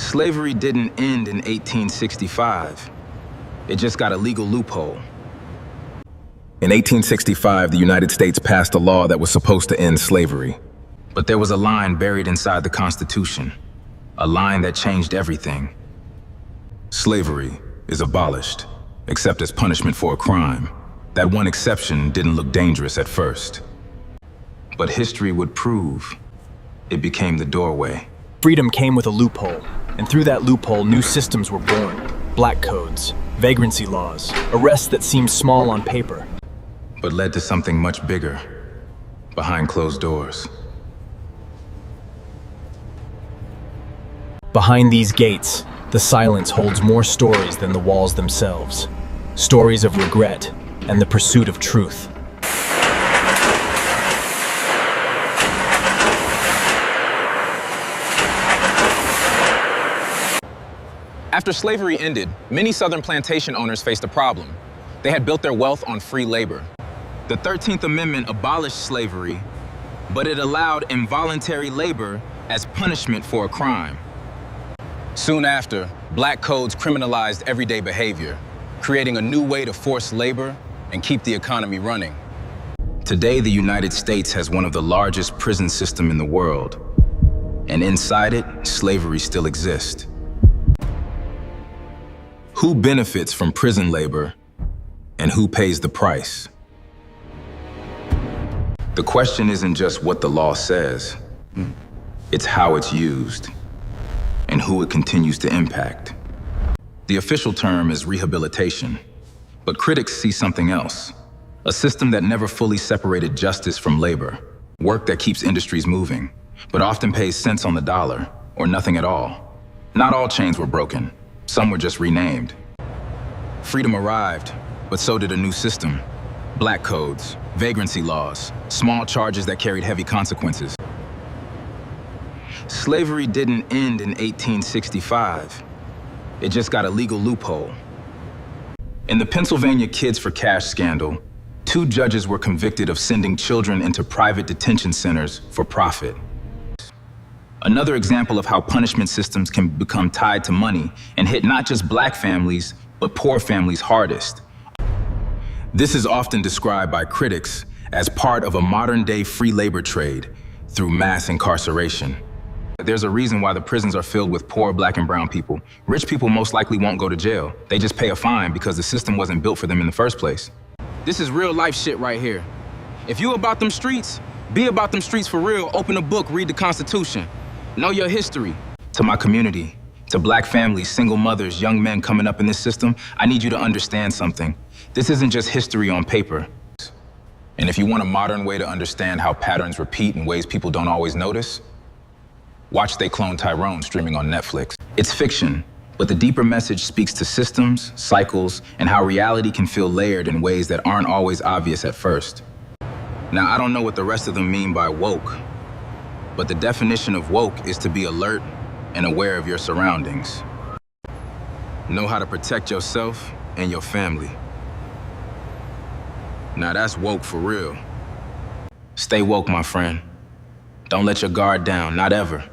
Slavery didn't end in 1865. It just got a legal loophole. In 1865, the United States passed a law that was supposed to end slavery. But there was a line buried inside the Constitution, a line that changed everything. Slavery is abolished, except as punishment for a crime. That one exception didn't look dangerous at first. But history would prove it became the doorway. Freedom came with a loophole, and through that loophole, new systems were born. Black codes, vagrancy laws, arrests that seemed small on paper, but led to something much bigger, behind closed doors. Behind these gates, the silence holds more stories than the walls themselves. Stories of regret and the pursuit of truth. After slavery ended, many Southern plantation owners faced a problem. They had built their wealth on free labor. The 13th Amendment abolished slavery, but it allowed involuntary labor as punishment for a crime. Soon after, black codes criminalized everyday behavior, creating a new way to force labor and keep the economy running. Today, the United States has one of the largest prison systems in the world, and inside it, slavery still exists. Who benefits from prison labor, and who pays the price? The question isn't just what the law says, it's how it's used, and who it continues to impact. The official term is rehabilitation, but critics see something else. A system that never fully separated justice from labor, work that keeps industries moving, but often pays cents on the dollar, or nothing at all. Not all chains were broken. Some were just renamed. Freedom arrived, but so did a new system. Black codes, vagrancy laws, small charges that carried heavy consequences. Slavery didn't end in 1865. It just got a legal loophole. In the Pennsylvania Kids for Cash scandal, 2 judges were convicted of sending children into private detention centers for profit. Another example of how punishment systems can become tied to money and hit not just black families, but poor families hardest. This is often described by critics as part of a modern-day free labor trade through mass incarceration. There's a reason why the prisons are filled with poor black and brown people. Rich people most likely won't go to jail. They just pay a fine because the system wasn't built for them in the first place. This is real life shit right here. If you about them streets, be about them streets for real. Open a book, read the Constitution. Know your history. To my community, to black families, single mothers, young men coming up in this system, I need you to understand something. This isn't just history on paper. And if you want a modern way to understand how patterns repeat in ways people don't always notice, watch They Clone Tyrone streaming on Netflix. It's fiction, but the deeper message speaks to systems, cycles, and how reality can feel layered in ways that aren't always obvious at first. Now, I don't know what the rest of them mean by woke, but the definition of woke is to be alert and aware of your surroundings. Know how to protect yourself and your family. Now that's woke for real. Stay woke, my friend. Don't let your guard down, not ever.